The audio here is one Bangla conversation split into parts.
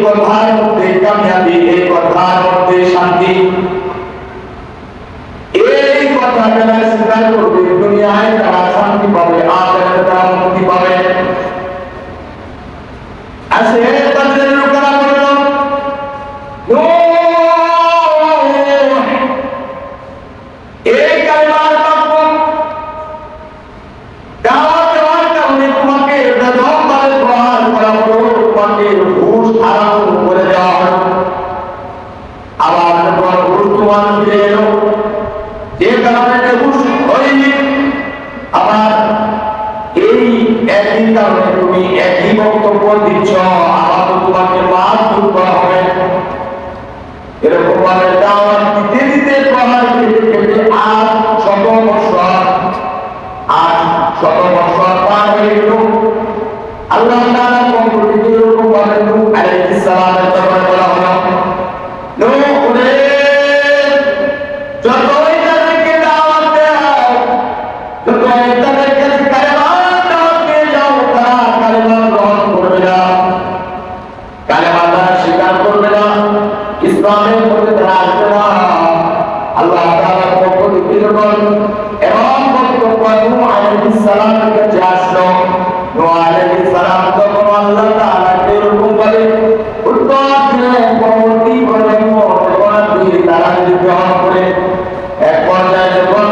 কথার মধ্যে কামিয়াবি, এই কথার মধ্যে শান্তি। এই কথা যারা স্বীকার করবে দুনিয়ায় তারা শান্তি পাবে, আখিরাতে তারা মুক্তি পাবে। আসে তাদের লোকেরা বলল এই কালেমার বাক্য দাওয়াত দেওয়ার কারণে তোমাকে বেদমভাবে প্রহার করা হলো, তোমাকে ঘুষ হারাম করে দেওয়া হলো। আবার যখন ঘুষ তোমার ফিরে এলো, যে কারণে ঘুষ হয়নি, আবার এই একই কারণে তুমি একই বক্তব্য দিচ্ছ, আবার তোমাকে মাফ করা হবে। এরকম ভাবে দাওয়াত দিতে দিতে প্রহার খেতে খেতে আর শত বছর পার হয়ে গেল। আল্লাহ তাআলা পরবর্তীতে এরকম ভাবে নূহ আলাইহিস সালামের ব্যাপারে বলা হলো, নূহ রে, যতই তাদেরকে দাওয়াত দাও, যতই তাদের কাছে কালেমার দাওয়াত দিয়ে যাও, তারা কালেমা গ্রহণ করবে না, কালেমা তারা স্বীকার করবে না, ইসলামের মধ্যে তারা আসবে না। আল্লাহ তাআলার পক্ষ থেকে যখন এমন বক্তব্য নূহ আলাইহিস সালামের কাছে আসলো, নূহ আলাইহিস সালাম তখন আল্লাহ তাআলাকে এরকম বলে উত্তর দিলেন, পরবর্তী প্রজন্ম যখন দিয়ে তারা গ্রহণ করে এক পর্যায়ে যখন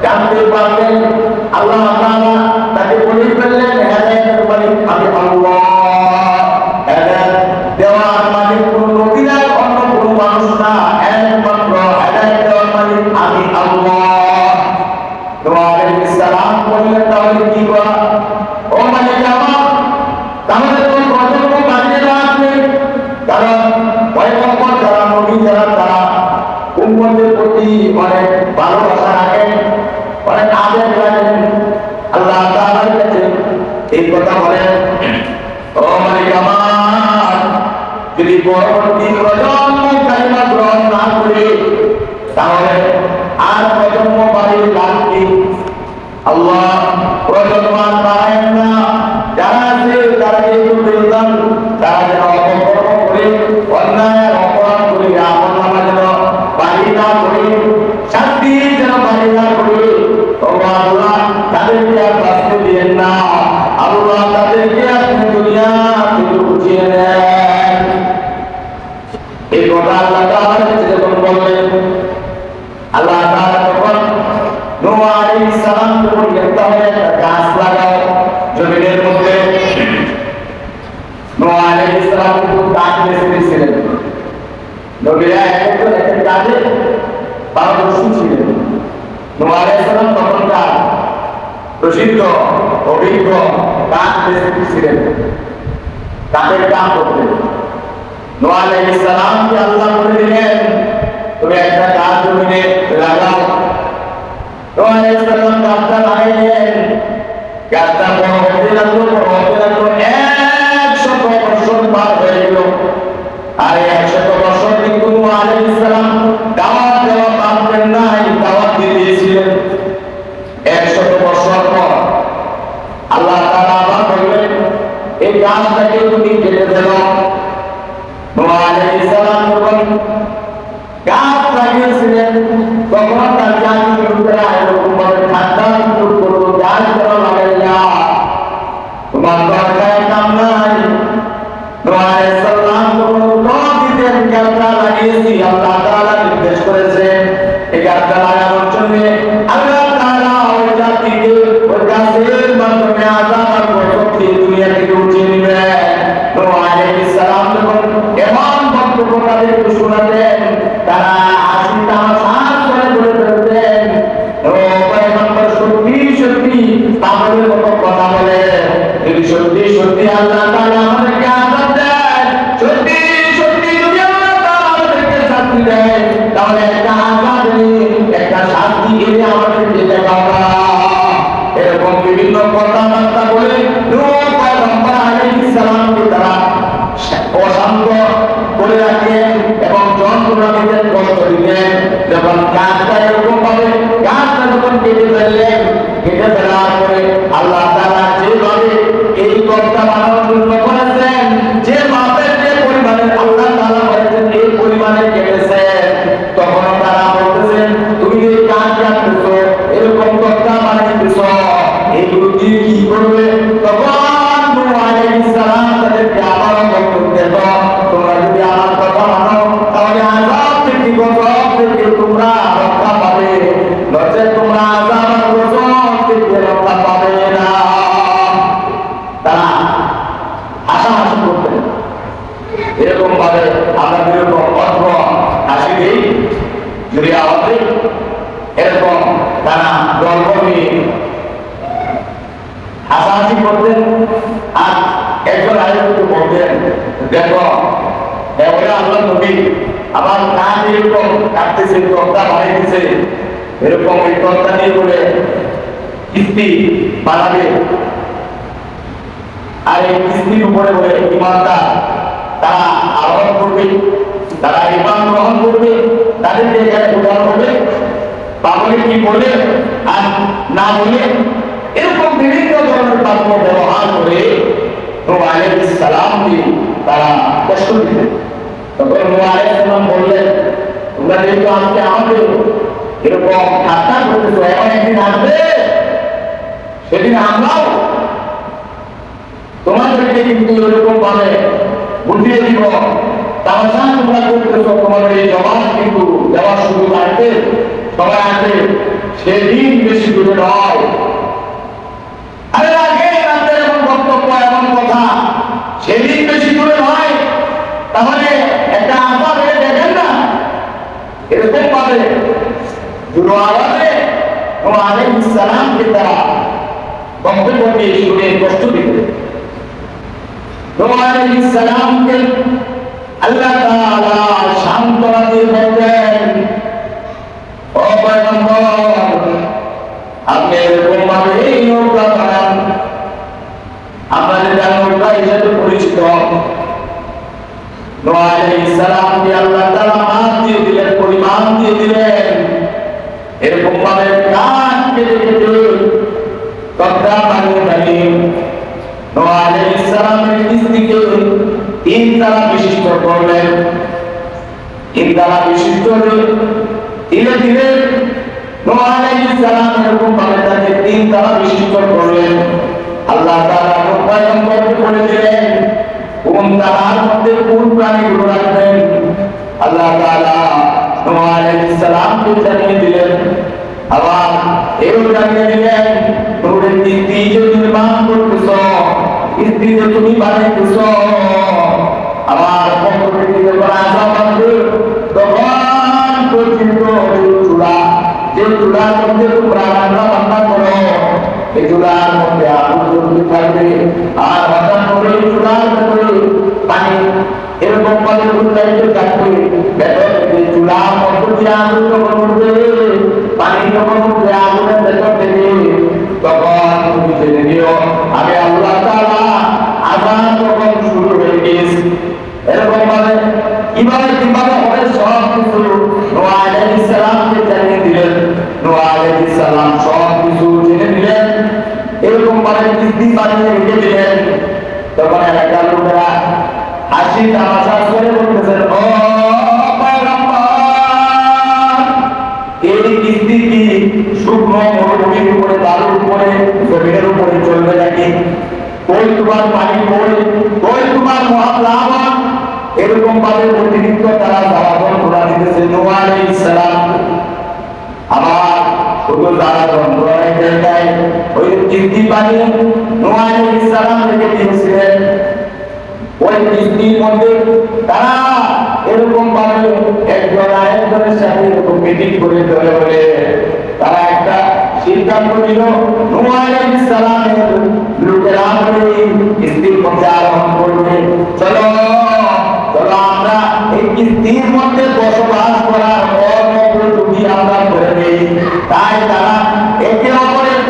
জানতে পারলেন, আল্লাহ তাআলা তাকে বলে ফেললেন, হেদায়েতের মালিক আমি আল্লাহ, হেদায়েত দেওয়ার মালিক কোন নবী না, অন্য কোন মানুষ না, একমাত্র হেদায়েত দেওয়ার মালিক আমি আল্লাহ। নূহ আলাইহিস সালাম বললেন, তাহলে কি করা? ও মালিক আমার, তাহলে তো প্রজন্ম বাঁচিয়ে রাখবে, কারণ পয়গম্বর যারা, নবী যারা, তারা উম্মতের প্রতি অনেক ভালোবাসা রাখেন, অনেক আবেগ রাখেন। আল্লাহ তাআলার কাছে এই কথা বলেন, ও মালিক আমার, যদি পরবর্তী প্রজন্ম কালিমা গ্রহণ না করে, তাহলে আর প্রজন্ম বাড়ির লাভ কি? আল্লাহ প্রজন্ম আর বাড়ায়েন না, যারা আছে তারা এই প্রয়োজন, তারা যেন অপকর্ম করে, অন্যায় অপরাধ করে, আমল নামা যেন বাড়ি না করে, শান্তি যেন বাড়ি না করে, আল্লাহ তাদেরকে আর বাঁচতে দিয়েন না, আল্লাহ তাদেরকে আপনি দুনিয়া থেকে উঠিয়ে নেন। এই কথা আল্লাহ তাআলা যখন বললেন, আল্লাহ তাআলা তখন নূহ আলাইহিস সালামকে বললেন, তাহলে একটা গাছ লাগাও জমিনের মধ্যে। নূহ আলাইহিস সালাম কিন্তু গাছ বেছে দিয়েছিলেন, নবীরা একজন একটা গাছে পারদর্শী ছিলেন। নূহ আলাইহিস সালাম তখনকার প্রসিদ্ধ অভিজ্ঞ গাছ বেছে দিয়েছিলেন, গাছের কাম করতেন। নূহ আলাইহিস সালামকে আল্লাহ বলে দিলেন, তুমি একটা গাছ জমিনে লাগাও। নূহ আলাইহিস সালাম গাছটা লাগাইলেন, গাছটা বড় হতে লাগলো, 100 বছর পার হয়ে গেল। আর 100 বছর কিন্তু নূহ আলাইহিস সালাম দাওয়াত দেওয়া পারতেন নাই, দাওয়াত দিয়েছিলেন। 100 বছর পর আল্লাহ তাআলা আবার বললেন, এই গাছটাকে তুমি কেটে ফেলো। নূহ আলাইহিস সালাম যখন গাছ লাগিয়েছিলেন, তখন তার জাতির লোকেরা এরকম ভাবে ঠান্ডা শুরু করলো, গাছ কেন লাগাইলা, তোমার দরকার কাম নাই। নূহ আলাইহিস সালাম তখন উত্তর দিতেন, গাছটা লাগিয়েছি, আল্লাহ তাআলা নির্দেশ করেছেন এই গাছটা লাগানোর জন্য। আল্লাহ তাআলা ওই জাতিকে ওই গাছের মাধ্যমে আযাব আর গজব দিয়ে দুনিয়া থেকে উঠিয়ে নেবেন। নূহ আলাইহিস সালাম যখন এমন বক্তব্য তাদেরকে শোনাতেন, তারা হাসি তামাশা করে বলে ফেলতেন, ও পয়গম্বর সত্যি সত্যি পাগলের মতো কথা বলে, যদি সত্যি সত্যি আল্লাহ তাআলা আমাদেরকে আযাব দেন, সত্যি সত্যি যদি আল্লাহ তাআলা আমাদেরকে শাস্তি দেন, তাহলে একটা আযাব নেই, একটা শাস্তি এনে আমাদেরকে দেখাবা। এরকম বিভিন্ন কথাবার্তা বলে নূহ পয়গম্বর আলাইহিস এরকম ভাবে আমরা যেরকম অর্থ হাসি দিই যদি আওয়াজে এরকম তারা গল্প নিয়ে হাসাহাসি করতেন। আর একজন আরেকজনকে বলতেন, দেখো এবারে আল্লাহ নবী আবার কাজ এরকম কাটতেছে, তক্তা বানাইতেছে, এরকম ওই তক্তা দিয়ে বলে কিস্তি বানাবে। আর এই কিস্তির উপরে বলে ইমানদার তারা আহ্বান করবে, তারা ইমান গ্রহণ করবে, তাদেরকে এখানে উদাহরণ হবে, পাবলিক কি বলে আর না বলে এরকম বিভিন্ন ধরনের বাক্য ব্যবহার করে নূহ আলাইহিস সালামকে তারা কষ্ট দিলেন। তখন নূহ আলাইহিস সালাম বললেন, তোমরা যেহেতু আজকে আমাকে এরকম ঠাট্টা করতেছো, এমন একদিন আসবে সেদিন আমরাও তোমাদেরকে কিন্তু এরকম ভাবে বুঝিয়ে দিব। তামাশা তোমরা করতেছো, তোমাদের এই জবাব কিন্তু দেওয়ার সুযোগ আসবে, সবাই আসবে, সেদিন বেশি দূরে নয়। আরে আগে আপনাদের এমন বক্তব্য এমন কথা সেদিন বেশি দূরে নয়। তাহলে একটা আশা হয়ে দেখেন না, এরকম ভাবে জোর আওয়াজে নূহ আলাইহিস সালামকে তারা বক্তব্য দিয়ে শুনে কষ্ট দিতে। নূহ আলাইহিস সালামকে আল্লাহ তাআলা সান্ত্বনা দিয়ে বললেন, ও পয়গম্বর, আপনি এরকম ভাবে এই নৌকা বানান, আমরা যেটা নৌকা হিসেবে পরিচিত। নূহ আলাইহিস সালামকে আল্লাহ তাআলা মাপ দিয়ে দিলেন, পরিমাণ দিয়ে দিলেন। এরকম ভাবে কাঠ কেটে কেটে তক্তা বানিয়ে বানিয়ে নূহ আলাইহিস সালামের কিস্তিকে 3 তলা বিশিষ্ট করলেন। 3 তলা বিশিষ্ট ধীরে ধীরে নূহ আলাইহিস সালাম এরকম ভাবে তাকে 3 তলা বিশিষ্ট করলেন। আল্লাহ তাআলা নূহ পয়গম্বরকে বলে দিলেন কোন তালার মধ্যে কোন প্রাণীগুলো রাখবেন। আল্লাহ তাআলা নূহ আলাইহিস সালামকে জানিয়ে দিলেন। আবার এও জানিয়ে দিলেন, তোমরা কিস্তি যে নির্মাণ করতেছ, কিস্তি যে তুমি বানাইতেছ, আমার পক্ষ থেকে যখন আযাব আসবে তখন পর্যন্ত যে চূড়ার মধ্যে তোমরা রান্না বান্না করো, এই চূড়ার মধ্যে আগুন জ্বলতে থাকবে। আর হঠাৎ করে এই চূড়ার ভেতরে পানি এরকম ভাবে উত্তারিত থাকবে, ভেতর থেকে চূড়ার মধ্য দিয়ে আগুন যখন উঠবে, পানি যখন উঠবে আগুনের ভেতর থেকে, তখন তুমি জেনে নিও আমি আল্লাহ তাআলা আযাব যখন শুরু হয়ে গেছে। এরকম ভাবে কিভাবে কিভাবে হবে সব কিছু নূহ আলাইহিস সালামকে জানিয়ে দিলেন। নূহ আলাইহিস সালাম সব কিছু জেনে নিলেন, এরকম ভাবে কিস্তি বানিয়ে রেখে দিলেন। তখন এলাকার লোকেরা হাসি তামাশা করে বলতেছেন, ও পয়গম্বর, এই কিস্তি কি শুকনো মরুভূমির উপরে, বালুর উপরে, জমিনের উপরে চলবে নাকি? কই তোমার পানি, কই তোমার মহাপ্লাবন? এরকম ভাবে অতিরিক্ত তারা জ্বালাতন করা দিতেছে নূহ আলাইহিস সালাম। আবার শুধু জ্বালাতন করার জায়গায় ওই কিস্তি বানিয়ে নূহ আলাইহিস সালাম থেকে দিয়েছিলেন। ওই কিস্তির মধ্যে তারা এরকম ভাবে একজন আরেকজনের সাথে এরকম মিটিং করে ধরে বলে তারা একটা সিদ্ধান্ত নিল, নূহ আলাইহিস সালামের লোকেরা বলে কিস্তির মধ্যে আরোহণ করবে, চলো চলো আমরা এই কিস্তির মধ্যে বসবাস করার অনুমতি আমরা করে নেই। তাই তারা একে অপরের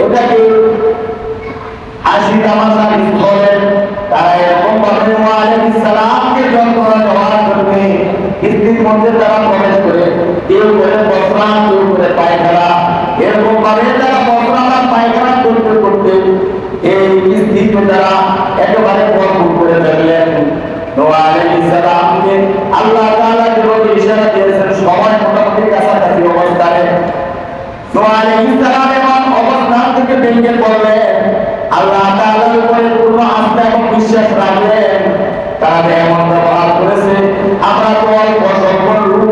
এটাকে হাসি তামাশার স্থলে তারা এরকম ভাবে নূহ আলাইহিস সালামকে যন্ত্রণা দেওয়ার জন্য কিস্তির মধ্যে তারা প্রবেশ করে, কেউ করে বস্ত্রাণ, কেউ করে পায়খানা, এরকম ভাবে তারা বস্ত্রাণ আর পায়খানা করতে করতে এই কিস্তিকে তারা একেবারে ভরপুর করে ফেললেন। নূহ আলাইহিস সালামকে আল্লাহ তাআলা যেভাবে ইশারা দিয়েছেন সময় মোটামুটি কাছাকাছি অবস্থানে নূহ আলাইহিস সালাম এমন অবস্থান থেকে ভেঙে পড়লেন। আল্লাহ তাআলার উপরে পূর্ণ আস্থা এবং বিশ্বাস রাখলেন। তারা এমন ব্যবহার করেছে, আমরা তো অল্প স্বল্প লোক,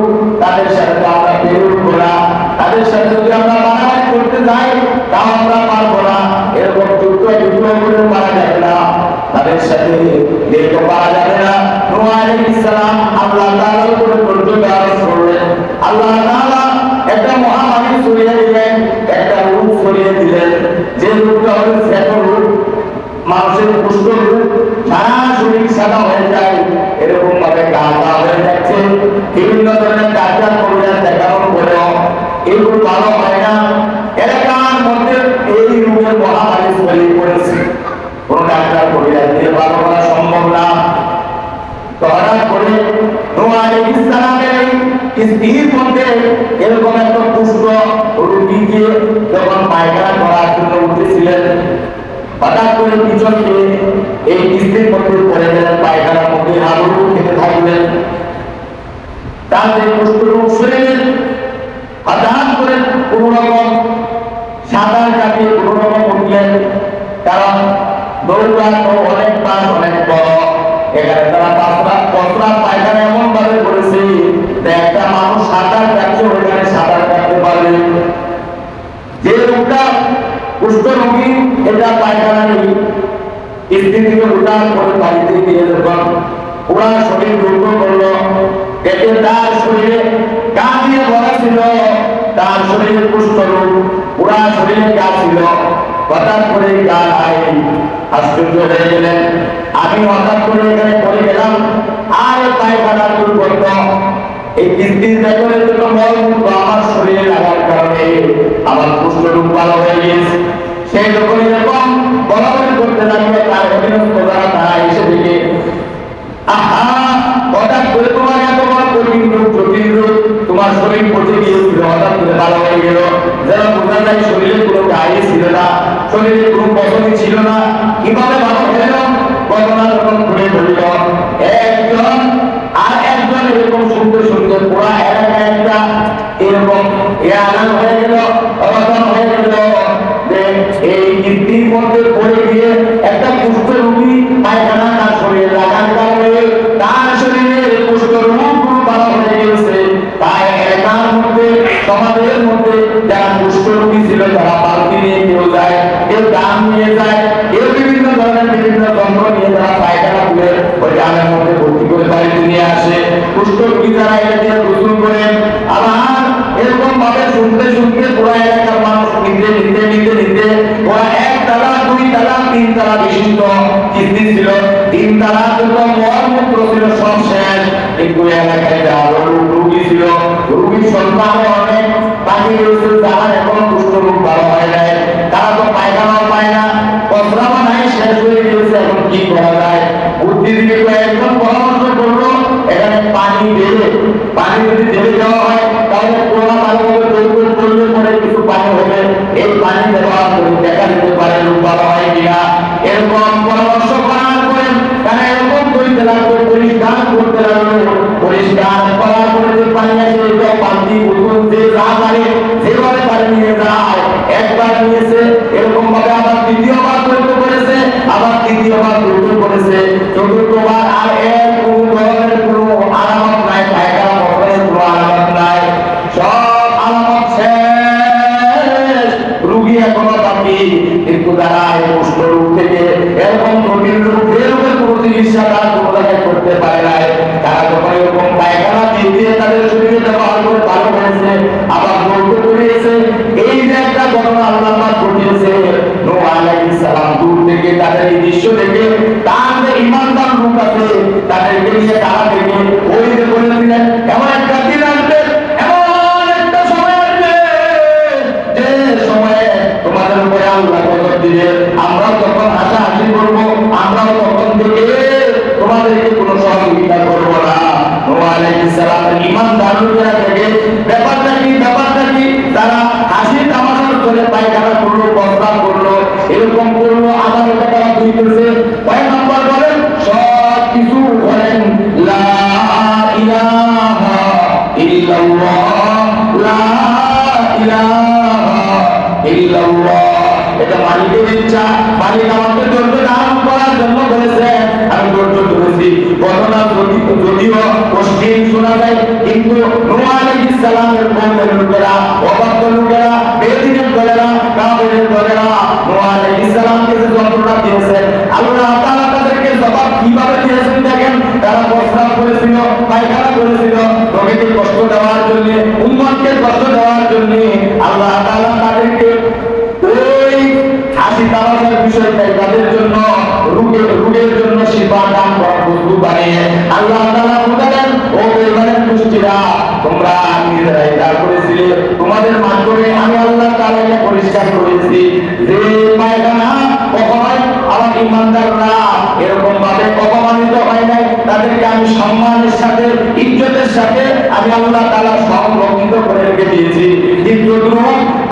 তাদের সাথে আমরা বিরোধ করা, তাদের সাথে যদি আমরা মারামারি করতে যাই তাও আমরা পারবো না, এরকম যুদ্ধ করে মারা যাবে না, তাদের সাথে দেখতে পাওয়া যাবে না। নূহ আলাইহিস সালাম আল্লাহ তাআলার উপরে পর্যন্ত আরোপ করলেন। আল্লাহ তাআলা একটা মহামারী ছড়িয়ে দিলেন, একটা রোগ ছড়িয়ে দিলেন, যে রোগটা হলো শ্বেত রোগ, মানুষের কুষ্ঠ রোগ, সারা শরীর সাদা হয়ে যায়, এরকম ভাবে গা হয়ে যাচ্ছে। বিভিন্ন ধরনের ডাক্তার কবিরাজ দেখানোর পরেও এগুলো ভালো হয় না। এলাকার মধ্যে এই রোগের মহামারী ছড়িয়ে পড়েছে, কোন ডাক্তার কবিরাজ দিয়ে ভালো করা সম্ভব না। হঠাৎ করে নূহ আলাইহিস সালামের স্ত্রীর মধ্যে এরকম একটা কুষ্ঠ রোগীকে যখন পায়খানা করার জন্য উঠেছিলেন, হঠাৎ করে পিছন দিয়ে এই স্ত্রীর মধ্যে পড়ে গেলেন, পায়খানার মধ্যে হাবুডুবু খেতে থাকলেন। তার যে কুষ্ঠ রোগ শরীরে হঠাৎ করে কোন রকম সাঁতার কাটিয়ে কোন রকম উঠলেন, কারণ দৌড়ানো অনেক পাশ অনেক বড়, এখানে তারা পচরা পায়খানা এমন ভাবে করেছে যে একটা মানুষ সাঁতার কাটছে ওইখানে সাঁতার কাটতে পারবে। যে রোগটা কুষ্ঠ রোগী, এটা পায়খানা নেই, স্ত্রী থেকে উঠার পরে বাড়িতে গিয়ে যখন পুরা শরীর রুগ্ন করলো, এতে তার শরীরে গা দিয়ে ভরা ছিল, তার শরীরে কুষ্ঠ রোগ, পুরা শরীরে গা ছিল। হঠাৎ করে গা নাই, আশ্চর্য হয়ে গেলেন, আমি হঠাৎ করে এখানে পড়ে গেলাম, আর পায়খানা দুর্গন্ধ, এই স্ত্রীর ব্যাপারে জন্য মলমূত্র আমার শরীরে লাগার কারণে আমার কুষ্ঠ রোগ ভালো হয়ে গিয়েছে। সেই যখন এরকম বলাবলি করতে লাগলো, তার অধীনস্থ যারা তারা এসে দেখে, আহা, হঠাৎ করে তোমার এত বড় কঠিন রোগ, জটিল রোগ, তোমার শরীর পচে গিয়েছিল, হঠাৎ করে ভালো হয়ে গেল, যেন বোঝা যায় শরীরে কোনো গায়ে ছিল না, শরীরে কোনো পছন্দ ছিল না, কিভাবে ভালো হয়ে গেল? ঘটনা যখন ঘুরে ধরিল, একজন আর একজন এরকম শুনতে শুনতে পুরা এলাকায় একটা এরকম আলান হয়ে গেল, অবদান হয়ে গেল যে এই স্ত্রীর মধ্যে পড়ে গিয়ে একটা কুষ্ঠ রোগী পায়খানা তার শরীরে লাগার কারণে তার শরীরে কুষ্ঠ রোগ ভালো হয়ে গেছে। তাই এলাকার মধ্যে, সমাজের মধ্যে যারা কুষ্ঠ রোগী ছিল, যারা বালতি নিয়ে কেউ যায়, কেউ দাম নিয়ে যায়, কেউ বিভিন্ন ধরনের বিভিন্ন যন্ত্র নিয়ে যারা পায়খানা তুলে ওই গ্রামের মধ্যে ভর্তি করে বাড়িতে নিয়ে আসে, কুষ্ঠ রোগী যারা এটা দিয়ে গোসল করেন। আবার এরকম ভাবে শুনতে শুনতে পুরা এলাকার মানুষ নিতে নিতে নিতে নিতে ওরা 1 তালা 2 তালা 3 তালা বিশিষ্ট স্ত্রী ছিল, 3 তালা যত মলমূত্র ছিল সব শেষ। কিন্তু এলাকায় আরো রোগী ছিল, রোগীর সন্তান অনেক বাকি রয়েছে, যারা এখন কুষ্ঠ রোগ ভালো হয় নাই, তারা তো পায়খানাও পায় না, পচরাও নাই, শেষ হয়ে গেছে। এখন কি করা যায়? বুদ্ধিজীবী কয়েকজন পরামর্শ করলো, এখানে পানি ঢেলে, পানি যদি ঢেলে দেওয়া হয় তাহলে পুরোনো পানি করলে পরে কিছু পানি হবে, এই পানি ব্যবহার করে দেখা দিতে পারে রোগ ভালো হয় কিনা। এরকম পরামর্শ করার পরে তারা এরকম করতে লাগলো, পরিষ্কার করতে লাগলো, পরিষ্কার করার পরে যে পানি আসে এটা পানি বোতল যে যা পারে যেভাবে পারে নিয়ে যায়, একবার নিয়েছে, এরকম ভাবে আবার দ্বিতীয়বার করতে করেছে, আবার তৃতীয়বার করতে করেছে, চতুর্থবার আর এর কোনো ধরনের কোনো আলামত নাই, পায়খানা বছরের কোনো আলামত নাই, সব আলামত শেষ, রুগী এখনো বাকি। কিন্তু তারা এই কুষ্ঠ রোগ থেকে এরকম জটিল রোগ, যে রোগের কোনো চিকিৎসা তারা কোনো জায়গায় করতে পারে নাই, তারা যখন এরকম পায়খানা দিয়ে তাদের শরীরে ব্যবহার করে ভালো হয়েছে, আবার বলতে করিয়েছে। এই যে একটা ঘটনা আল্লাহ পাক ঘটিয়েছে, নূহ আলাইহিস সালাম দূর থেকে তাদের এই দৃশ্য দেখে তার যে ঈমানদার লোক আছে তাদেরকে নিয়ে তারা দেখে ওই যে বলেছিলেন, এমন একটা দিন আসবে, এমন একটা সময় আসবে যে সময়ে তোমাদের উপরে আল্লাহ গজব দিবে, আমরা তখন হাসাহাসি করবো, আমরা তখন থেকে তোমাদেরকে কোনো সহযোগিতা করবো না। নূহ আলাইহিস সালামের ঈমানদার লোকেরা থেকে ব্যাপারটা কি তারা হাসি তামাশার করে পায়খানা করলো, প্রস্রাব করলো, এরকম করলো, আমার এটা তারা দুইতেছে। কয় নম্বর বলেন? সব কিছু বলেন লা ইলাহা ইল্লাল্লাহ, লা ইলাহা ইল্লাল্লাহ। এটা মালিকের ইচ্ছা, মালিক আমাকে ধৈর্য দান করার জন্য বলেছে, আমি ধৈর্য ধরেছি। ঘটনা যদিও অশ্লীল শোনা যায়, কিন্তু নূহ আলাইহিস সালামের কওমের লোকেরা, অবাধ্য লোকেরা, বেদিনের দলেরা, কাফেরের দলেরা নূহ আলাইহিস সালামকে যে যন্ত্রণা দিয়েছেন, আল্লাহ তাআলা তাদেরকে জবাব কিভাবে দিয়েছেন দেখেন। তারা প্রস্তাব করেছিল, পায়খানা করেছিল, নবীকে কষ্ট দেওয়ার জন্য, উম্মতকে কষ্ট দেওয়ার জন্য। আল্লাহ তাআলা তাদেরকে ওই হাসি তামাশার বিষয়টাই তাদের জন্য রোগের জন্য শিফা দান করার বস্তু বানিয়ে আল্লাহ তাআলা বলেন, ও বেঈমানের গোষ্ঠীরা, তোমরা নিজেরাই যা করেছিলে তোমাদের মাধ্যমে আমি আল্লাহ তাআলা এটা পরিষ্কার করেছি যে পায়খানা কখনোই আমার ঈমানদাররা এরকম ভাবে অপমানিত হয় নাই, তাদেরকে আমি সম্মানের সাথে ইজ্জতের সাথে আমি আল্লাহ তাআলা সংরক্ষিত করে রেখে দিয়েছি। দ্বিতীয়ত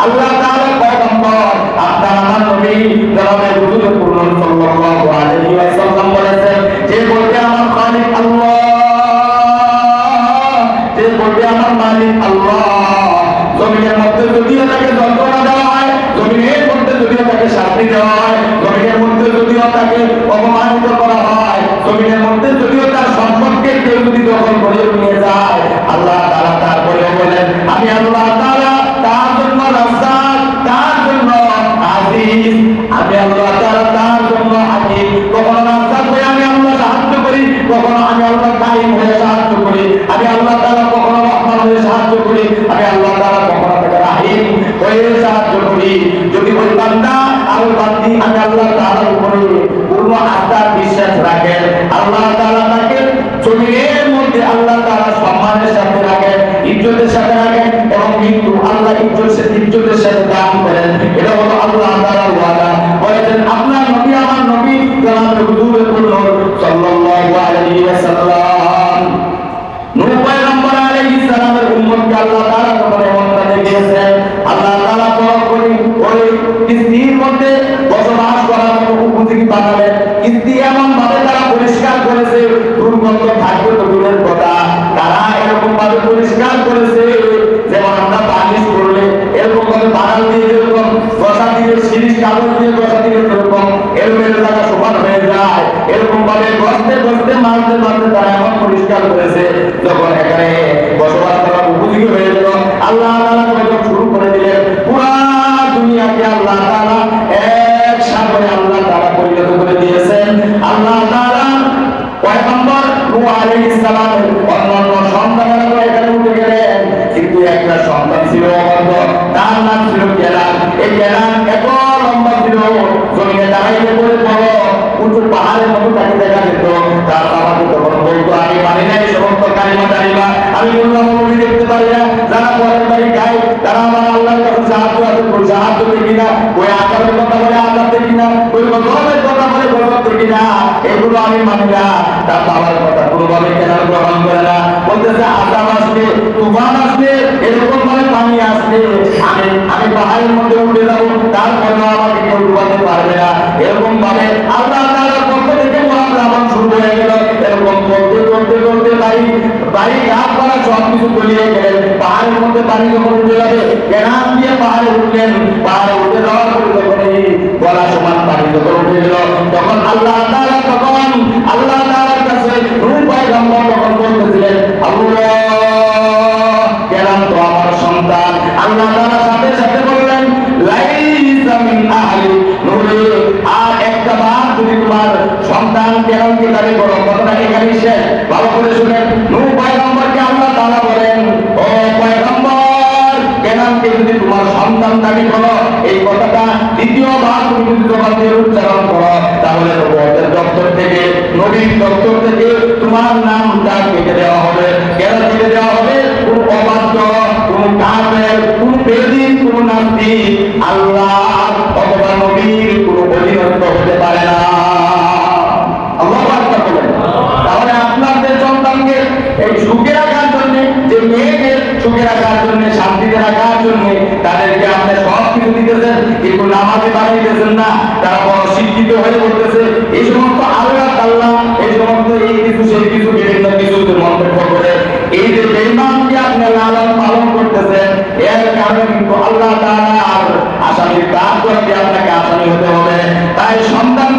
আল্লাহ তাআলা পয়গম্বর আপনার আমার নবী জনাবে রাসূলুল্লাহ সাল্লাল্লাহু আলাইহি ওয়াসাল্লাম বলেছেন, যে বলবে আমার খালিক আল্লাহ, যে বলবে আমার মালিক আল্লাহ, জমিনের মধ্যে যদিও তাকে যন্ত্রণা দেওয়া হয়, জমিনের মধ্যে যদিও তাকে শাস্তি দেওয়া হয়, জমিনের মধ্যে যদিও তাকে অপমানিত করা হয়, জমিনের মধ্যে যদিও তার সম্পদকে কেউ যদি দখল করে নিয়ে যায়, আল্লাহ তাআলা তারপরেও বলেন আমি আল্লাহ তাআলা তার জন্য রাজ্জাক, তার জন্য আজিজ, আমি আল্লাহ তাআলা তার জন্য হাকিম। কখনো রাজ্জাক হয়ে আমি আল্লাহ সাহায্য করি, কখনো আমি আল্লাহ কাইম হয়ে সাহায্য করি, আমি আল্লাহ তাআলা কখনো রহমান হয়ে সাহায্য করি, আমি আল্লাহ তাআলা কখনো রাহিম হয়ে সাহায্য করি। যদি ওই বান্দা আর বান্দি আমি আল্লাহ তাআলার উপরে পূর্ণ আস্থা বিশ্বাস রাখেন, আল্লাহ তাআলা তাকে জমিনের মধ্যে আল্লাহ তাআলা সম্মানের সাথে রাখেন, ইজ্জতের সাথে রাখেন, এবং কিন্তু আল্লাহ ইজ্জতের সাথে দান করেন। এটা হলো আল্লাহ তাআলার ওয়াদা। বলেছেন আপনার নবী আমার নবী জনাব রাসূলুল্লাহ সাল্লাল্লাহু আলাইহি ওয়াসাল্লাম নূহ পয়গম্বর আলাইহিস সালামের উম্মতকে আল্লাহ তাআলা যখন এমনটা দেখিয়েছেন, আল্লাহ তাআলা পরপরই ওই কিস্তির মধ্যে বসবাস করার মতো উপযোগী বানালেন। কিস্তি এমন ভাবে তারা পরিষ্কার করেছে, দুর্গন্ধ থাকবে তো দূরের কথা, তারা এরকম ভাবে পরিষ্কার করেছে যেমন আমরা পালিশ করলে এরকম ভাবে বানাল দিয়ে যেরকম বসা দিয়ে সিরিজ কাগজ দিয়ে বসা দিয়ে যেরকম এরকম জায়গা সমান হয়ে যায়, এরকম ভাবে বসতে বসতে মারতে মারতে তারা এমন পরিষ্কার করেছে যখন এখানে বসবাস করার উপযোগী হয়ে গেল, আল্লাহ তাআলা যখন শুরু করে দিলেন পুরা দুনিয়াকে আল্লাহ তাআলা এক সাগরে আল্লাহ তাআলা পরিণত করে দিয়েছেন। আল্লাহ তাআলা পয়গম্বর নূহ আলাইহিস সালামের অন্যান্য সন্তানেরা এখানে উঠে গেলেন, কিন্তু একটা সন্তান ছিল অবদ্ধ, তার নাম ছিল কেনান। এই কেনান এত লম্বা ছিল, জমিনে দাঁড়াইতে পড়ে বড় উঁচু পাহাড়ের মতো তাকে দেখা যেত। তার বাবাকে তখন বলতো আমি পারি না এই সমস্ত কালিমা টালিমা, আমি বললাম আমি দেখতে পারি না, যারা পরের বাড়ি গায় তারা আমার আল্লাহর কাছে সাহায্য আছে, ওই সাহায্য দেখি না, ওই আকারের কথা বলে আকার দেখি না, ওই গজবের কথা বলে গজব দেখি না, এগুলো আমি মানি না। তার বাবার কথা কোনোভাবে কেনার গ্রহণ করে না, বলতেছে আজাব আসবে, তুফান আসবে, এরকম ভাবে পানি আসবে, আমি পাহাড়ের মধ্যে উঠে যাবো, তারপরেও আমাকে কেউ ডুবাতে পারবে না। এরকম ভাবে আল্লাহ তাআলার পক্ষ থেকে মহাপ্লাবন শুরু হয়ে গেল। এরকম করতে করতে করতে বাড়ি গাছ পালা সবকিছু তলিয়ে গেলেন। পাহাড়ের মধ্যে পানি যখন উঠে যাবে, কেনান দিয়ে পাহাড়ে উঠলেন, পাহাড়ে উঠে যাওয়ার পরে যখন এই গলা সমান পানি যখন উঠে গেল, তখন আল্লাহ তাআলার কাছে নূহ পয়গম্বর তখন বলতেছিলেন আল্লাহ কেনান তো আমার সন্তান। আল্লাহ তাআলা সাথে সাথে বললেন লাইসা মিন আহলি নূহ, আর একটা বার যদি তোমার সন্তান কেনানকে দাবি করো, কথাটা এখানেই শেষ, ভালো করে শুনেন। নূহ পয়গম্বরকে আল্লাহ তাআলা বলেন ও পয়গম্বর কেনানকে যদি তোমার সন্তান দাবি করো, এই কথাটা দ্বিতীয়বার তুমি যদি জবান দিয়ে উচ্চারণ করো, তাহলে নবুয়তের দপ্তর থেকে, নবীর দপ্তর থেকে তোমার নামটা কেটে দেওয়া হবে। কেন কেটে দেওয়া হবে? কোন অবাধ্য, কোন কাফের, কোন বেদিন, কোন নাস্তিক আল্লাহ অথবা নবীর কোন অধীনস্থ হতে পারে না। আল্লাহু আকবার বলেন। তাহলে আপনাদের সন্তানকে এই সুখে রাখার জন্য, যে মেয়েকে সুখে রাখার জন্য, শান্তিতে রাখার জন্য তাদেরকে আপনি সব কিছু দিতেছেন, কিন্তু নামাজে বাড়াইতেছেন না, তারা বড় শিক্ষিত হয়ে পড়তেছে। এই সমস্ত আল্লাহ এই সমস্ত এই কিছু সেই কিছু বিভিন্ন কিছু মন্তব্য করে এই যে বেঈমানকে আপনি লালন পালন করতেছেন, এর কারণে কিন্তু আল্লাহ তাআলা আর আসামির কাজ করতে আপনাকে আসামি হতে হবে। তাই সন্তান